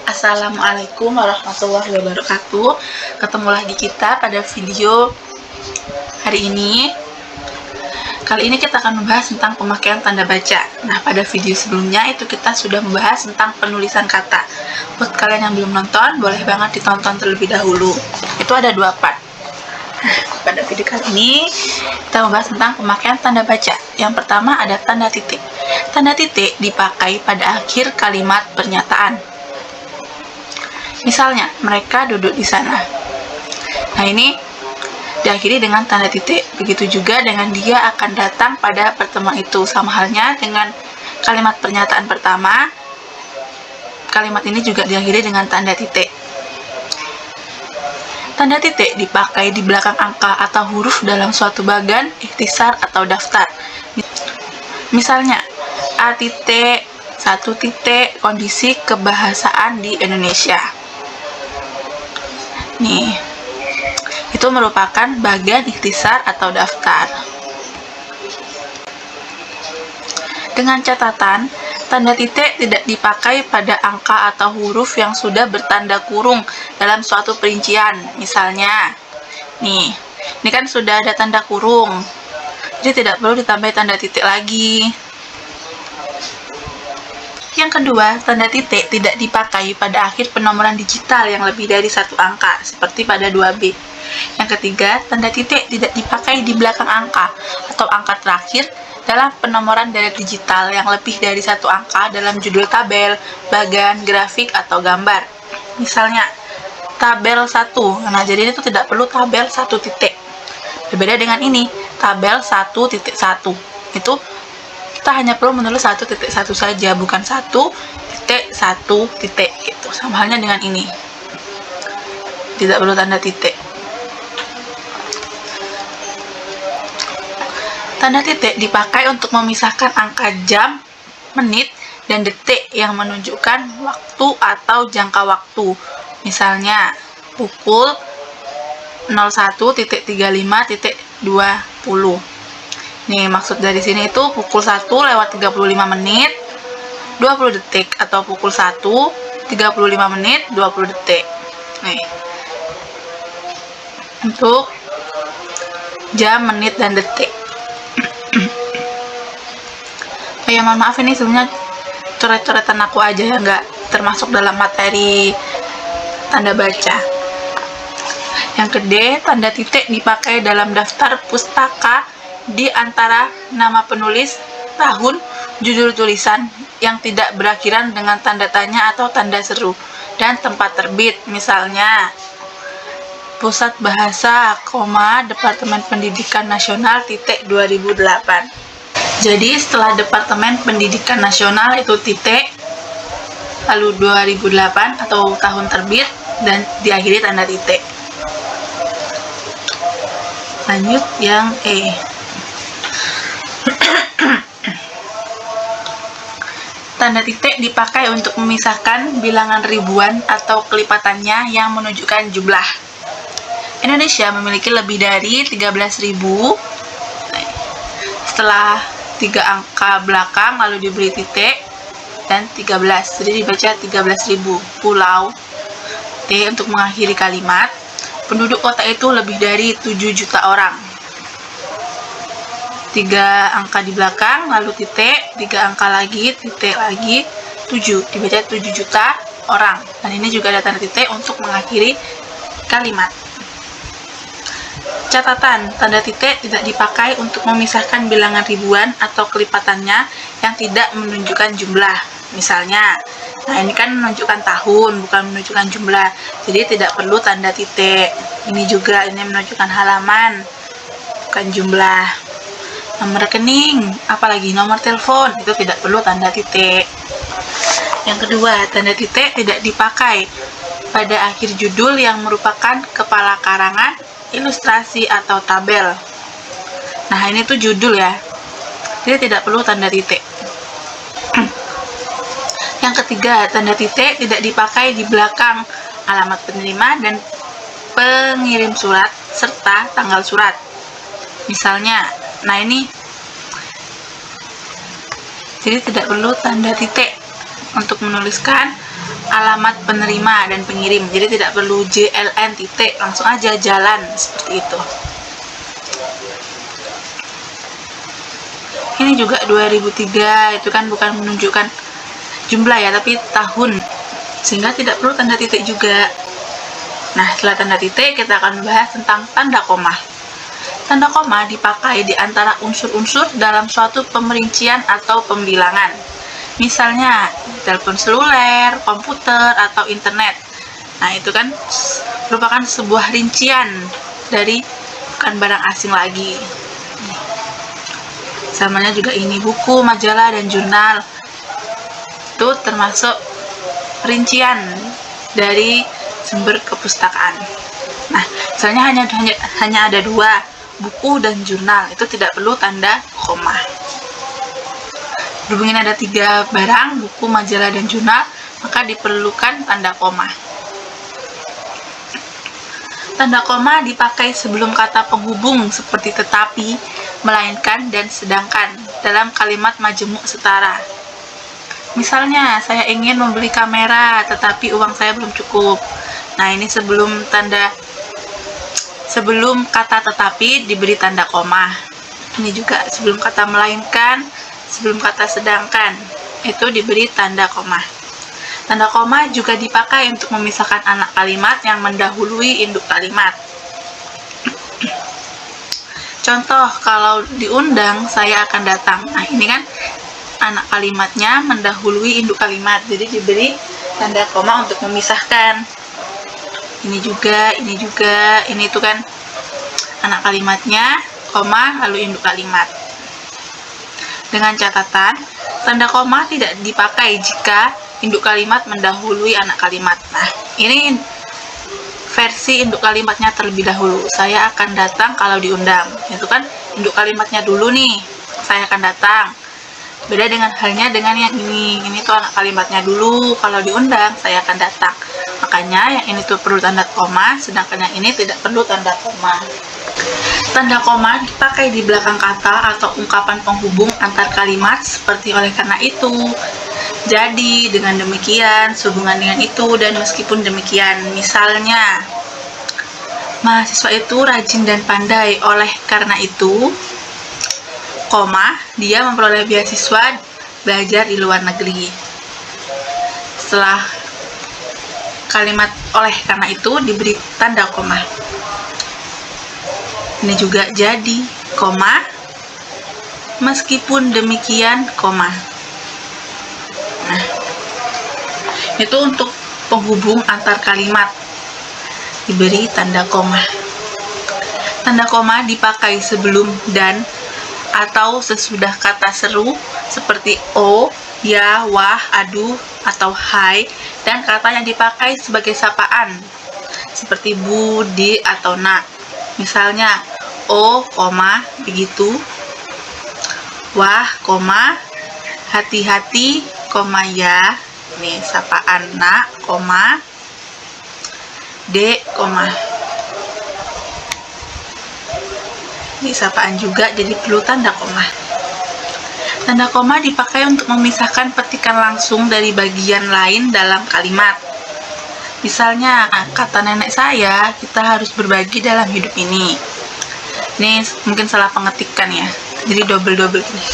Assalamualaikum warahmatullahi wabarakatuh. Ketemu lagi kita pada video hari ini. Kali ini kita akan membahas tentang pemakaian tanda baca. Nah, pada video sebelumnya itu kita sudah membahas tentang penulisan kata. Buat kalian yang belum nonton, boleh banget ditonton terlebih dahulu. Itu ada 2 part. Nah, pada video kali ini kita membahas tentang pemakaian tanda baca. Yang pertama ada tanda titik. Tanda titik dipakai pada akhir kalimat pernyataan. Misalnya, mereka duduk di sana. Nah, ini diakhiri dengan tanda titik. Begitu juga dengan dia akan datang pada pertemuan itu. Sama halnya dengan kalimat pernyataan pertama, kalimat ini juga diakhiri dengan tanda titik. Tanda titik dipakai di belakang angka atau huruf dalam suatu bagan, ikhtisar, atau daftar. Misalnya, A titik, 1 titik, kondisi kebahasaan di Indonesia. Nih, itu merupakan bagian ikhtisar atau daftar. Dengan catatan, tanda titik tidak dipakai pada angka atau huruf yang sudah bertanda kurung dalam suatu perincian. Misalnya, nih, ini kan sudah ada tanda kurung, jadi tidak perlu ditambah tanda titik lagi. Yang kedua, tanda titik tidak dipakai pada akhir penomoran digital yang lebih dari 1 angka, seperti pada 2B. Yang ketiga, tanda titik tidak dipakai di belakang angka atau angka terakhir dalam penomoran direct digital yang lebih dari 1 angka dalam judul tabel, bagan, grafik, atau gambar. Misalnya, tabel 1. Nah, jadi itu tidak perlu tabel 1 titik. Berbeda dengan ini, tabel 1.1. Itu kita hanya perlu menulis 1.1 saja, bukan 1.1 titik gitu. Sama halnya dengan ini, tidak perlu tanda titik. Tanda titik dipakai untuk memisahkan angka jam, menit, dan detik yang menunjukkan waktu atau jangka waktu. Misalnya, pukul 01.35.20. Nih, maksud dari sini itu pukul 1:35 menit 20 detik atau pukul 1:35 menit 20 detik. Nih, untuk jam, menit, dan detik. Oh ya, mohon maaf ini sebenarnya coret-coretan aku aja ya, nggak termasuk dalam materi tanda baca. Yang kedua, tanda titik dipakai dalam daftar pustaka di antara nama penulis, tahun, judul tulisan yang tidak berakhiran dengan tanda tanya atau tanda seru, dan tempat terbit. Misalnya, Pusat Bahasa, Departemen Pendidikan Nasional, 2008. Jadi, setelah Departemen Pendidikan Nasional itu titik, lalu 2008 atau tahun terbit, dan diakhiri tanda titik. Lanjut yang E. Tanda titik dipakai untuk memisahkan bilangan ribuan atau kelipatannya yang menunjukkan jumlah. Indonesia memiliki lebih dari 13.000. Setelah 3 angka belakang lalu diberi titik dan 13. Jadi dibaca 13.000. Pulau T untuk mengakhiri kalimat. Penduduk kota itu lebih dari 7 juta orang. 3 angka di belakang, lalu titik, 3 angka lagi, titik lagi, 7. Dibaca 7 juta orang. Dan ini juga ada tanda titik untuk mengakhiri kalimat. Catatan, tanda titik tidak dipakai untuk memisahkan bilangan ribuan atau kelipatannya yang tidak menunjukkan jumlah. Misalnya, nah ini kan menunjukkan tahun, bukan menunjukkan jumlah. Jadi tidak perlu tanda titik. Ini juga, ini menunjukkan halaman, bukan jumlah. Nomor rekening, apalagi nomor telepon, itu tidak perlu tanda titik. Yang kedua, tanda titik tidak dipakai pada akhir judul yang merupakan kepala karangan, ilustrasi, atau tabel. Nah, ini tuh judul ya, jadi tidak perlu tanda titik. Yang ketiga, tanda titik tidak dipakai di belakang alamat penerima dan pengirim surat serta tanggal surat. Misalnya, nah ini jadi tidak perlu tanda titik untuk menuliskan alamat penerima dan pengirim. Jadi tidak perlu JLN titik, langsung aja jalan seperti itu. Ini juga 2003, itu kan bukan menunjukkan jumlah ya, tapi tahun, sehingga tidak perlu tanda titik juga. Nah, setelah tanda titik kita akan membahas tentang tanda koma. Tanda koma dipakai di antara unsur-unsur dalam suatu pemerincian atau pembilangan. Misalnya telepon seluler, komputer, atau internet. Nah, itu kan merupakan sebuah rincian dari bukan barang asing lagi. Samanya juga ini buku, majalah, dan jurnal. Itu termasuk rincian dari sumber kepustakaan. Nah, misalnya hanya ada 2, buku dan jurnal, itu tidak perlu tanda koma. Berhubung ada 3 barang, buku, majalah, dan jurnal, maka diperlukan tanda koma. Tanda koma dipakai sebelum kata penghubung seperti tetapi, melainkan, dan sedangkan dalam kalimat majemuk setara. Misalnya, saya ingin membeli kamera tetapi uang saya belum cukup. Nah, ini sebelum kata tetapi diberi tanda koma. Ini juga sebelum kata melainkan, sebelum kata sedangkan, itu diberi tanda koma. Tanda koma juga dipakai untuk memisahkan anak kalimat yang mendahului induk kalimat. Contoh, kalau diundang, saya akan datang. Nah, ini kan anak kalimatnya mendahului induk kalimat, jadi diberi tanda koma untuk memisahkan. Ini juga, ini itu kan anak kalimatnya, koma, lalu induk kalimat. Dengan catatan, tanda koma tidak dipakai jika induk kalimat mendahului anak kalimat. Nah, ini versi induk kalimatnya terlebih dahulu. Saya akan datang kalau diundang. Itu kan induk kalimatnya dulu nih. Saya akan datang. Beda halnya dengan yang ini. Ini tuh anak kalimatnya dulu. Kalau diundang, saya akan datang. Makanya yang ini tuh perlu tanda koma, sedangkan yang ini tidak perlu tanda koma. Tanda koma dipakai di belakang kata atau ungkapan penghubung antar kalimat seperti oleh karena itu, jadi, dengan demikian, sehubungan dengan itu, dan meskipun demikian. Misalnya, mahasiswa itu rajin dan pandai, oleh karena itu, koma, dia memperoleh beasiswa belajar di luar negeri. Setelah kalimat oleh karena itu diberi tanda koma. Ini juga jadi, koma, meskipun demikian, koma. Nah, itu untuk penghubung antar kalimat diberi tanda koma. Tanda koma dipakai sebelum dan atau sesudah kata seru seperti o, ya, wah, aduh, atau hai, dan kata yang dipakai sebagai sapaan seperti bu, di, atau nak. Misalnya o, koma, begitu, wah, koma, hati-hati, koma, ya, nih sapaan nak, koma, de, koma. Ini sapaan juga, jadi perlu tanda koma. Tanda koma dipakai untuk memisahkan petikan langsung dari bagian lain dalam kalimat. Misalnya, kata nenek saya, kita harus berbagi dalam hidup ini. Ini mungkin salah pengetikan ya, jadi double-double gini.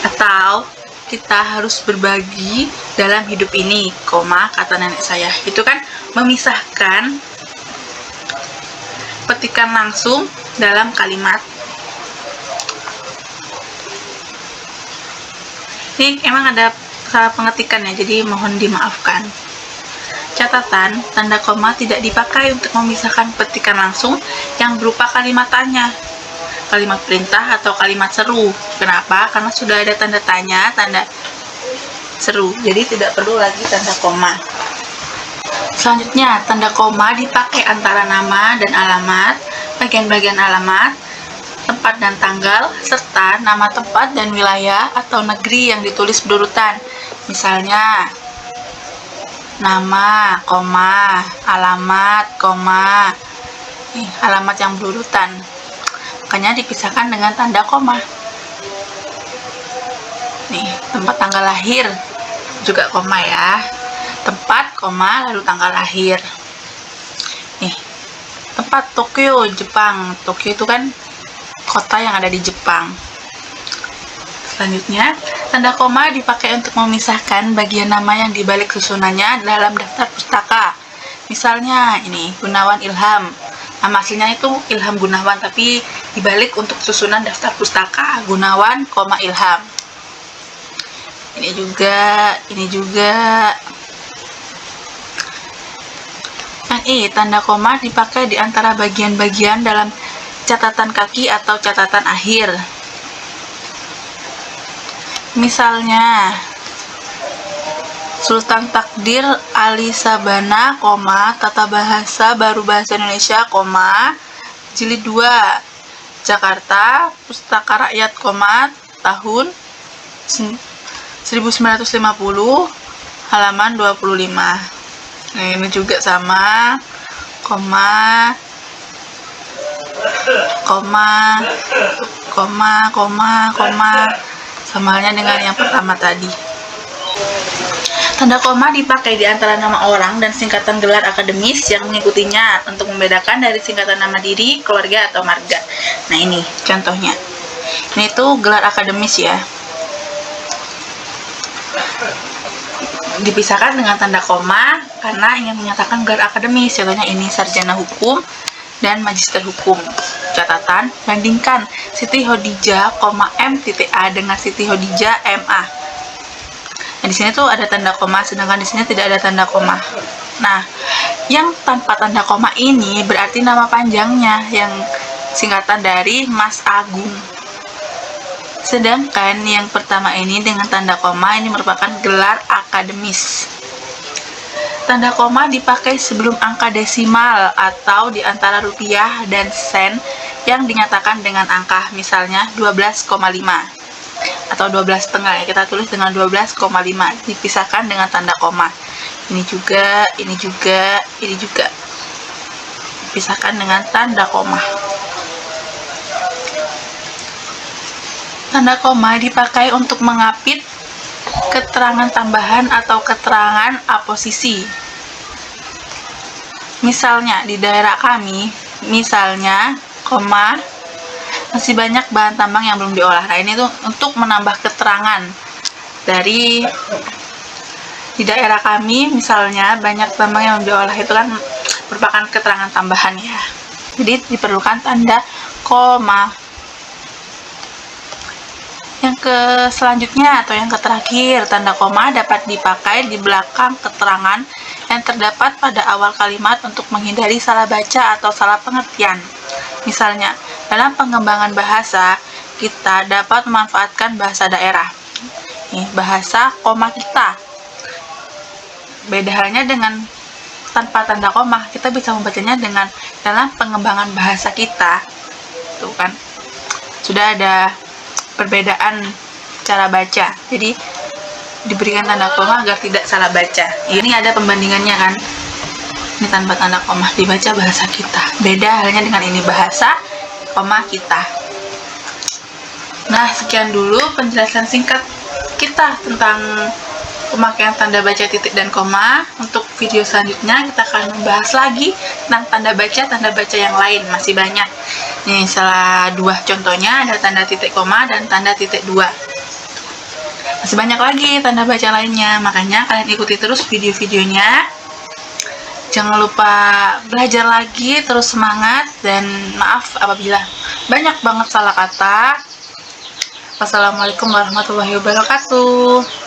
Atau, kita harus berbagi dalam hidup ini, koma, kata nenek saya. Itu kan memisahkan petikan langsung dalam kalimat. Ini emang ada salah pengetikan ya, jadi mohon dimaafkan. Catatan, tanda koma tidak dipakai untuk memisahkan petikan langsung yang berupa kalimat tanya, kalimat perintah, atau kalimat seru. Kenapa? Karena sudah ada tanda tanya, tanda seru, jadi tidak perlu lagi tanda koma. Selanjutnya, tanda koma dipakai antara nama dan alamat, bagian-bagian alamat, tempat dan tanggal, serta nama tempat dan wilayah atau negeri yang ditulis berurutan. Misalnya, nama, koma, alamat, koma, alamat yang berurutan. Makanya dipisahkan dengan tanda koma. Nih, tempat tanggal lahir juga koma ya. tempat, koma, lalu tanggal lahir. Nih, tempat Tokyo, Jepang. Tokyo itu kan kota yang ada di Jepang. Selanjutnya, tanda koma dipakai untuk memisahkan bagian nama yang dibalik susunannya dalam daftar pustaka. Misalnya ini, Gunawan Ilham. Nama aslinya itu Ilham Gunawan, tapi dibalik untuk susunan daftar pustaka Gunawan, Ilham. Ini juga. Tanda koma dipakai di antara bagian-bagian dalam catatan kaki atau catatan akhir. Misalnya, Sultan Takdir Ali Sabana, Tata Bahasa Baru Bahasa Indonesia, Jilid 2, Jakarta, Pustaka Rakyat, tahun 1950, halaman 25. Nah, ini juga sama, koma, sama halnya dengan yang pertama tadi. Tanda koma dipakai di antara nama orang dan singkatan gelar akademis yang mengikutinya untuk membedakan dari singkatan nama diri, keluarga, atau marga. Nah, ini contohnya. Ini tuh gelar akademis ya. Dipisahkan dengan tanda koma karena ingin menyatakan gelar akademis. Contohnya ini sarjana hukum dan magister hukum. Catatan, bandingkan Siti Khadijah, M.A dengan Siti Khadijah, MA. Nah, di sini tuh ada tanda koma, sedangkan di sini tidak ada tanda koma. Nah, yang tanpa tanda koma ini berarti nama panjangnya yang singkatan dari Mas Agung. Sedangkan yang pertama ini dengan tanda koma ini merupakan gelar akademis. Tanda koma dipakai sebelum angka desimal atau di antara rupiah dan sen yang dinyatakan dengan angka, misalnya 12,5 atau 12,5 ya, kita tulis dengan 12,5, dipisahkan dengan tanda koma. Ini juga dipisahkan dengan tanda koma. Tanda koma dipakai untuk mengapit keterangan tambahan atau keterangan aposisi. Misalnya di daerah kami, masih banyak bahan tambang yang belum diolah. Nah, ini tuh untuk menambah keterangan dari di daerah kami, misalnya banyak tambang yang belum diolah, itu kan merupakan keterangan tambahan ya. Jadi diperlukan tanda koma. Yang selanjutnya atau yang terakhir, tanda koma dapat dipakai di belakang keterangan yang terdapat pada awal kalimat untuk menghindari salah baca atau salah pengertian. Misalnya, dalam pengembangan bahasa, kita dapat memanfaatkan bahasa daerah. Bahasa, kita. Beda halnya dengan tanpa tanda koma, kita bisa membacanya dengan dalam pengembangan bahasa kita. Tuh kan, sudah ada perbedaan cara baca, jadi diberikan tanda koma agar tidak salah baca. Ini ada pembandingannya kan, ini tanpa tanda koma dibaca bahasa kita, beda halnya dengan ini bahasa, kita. Nah, sekian dulu penjelasan singkat kita tentang pemakaian tanda baca titik dan koma. Untuk video selanjutnya kita akan membahas lagi tentang tanda baca yang lain, masih banyak. Ini salah dua contohnya, ada tanda titik koma dan tanda titik 2. Masih banyak lagi tanda baca lainnya, makanya kalian ikuti terus video-videonya. Jangan lupa belajar lagi, terus semangat, dan maaf apabila banyak banget salah kata. Wassalamualaikum warahmatullahi wabarakatuh.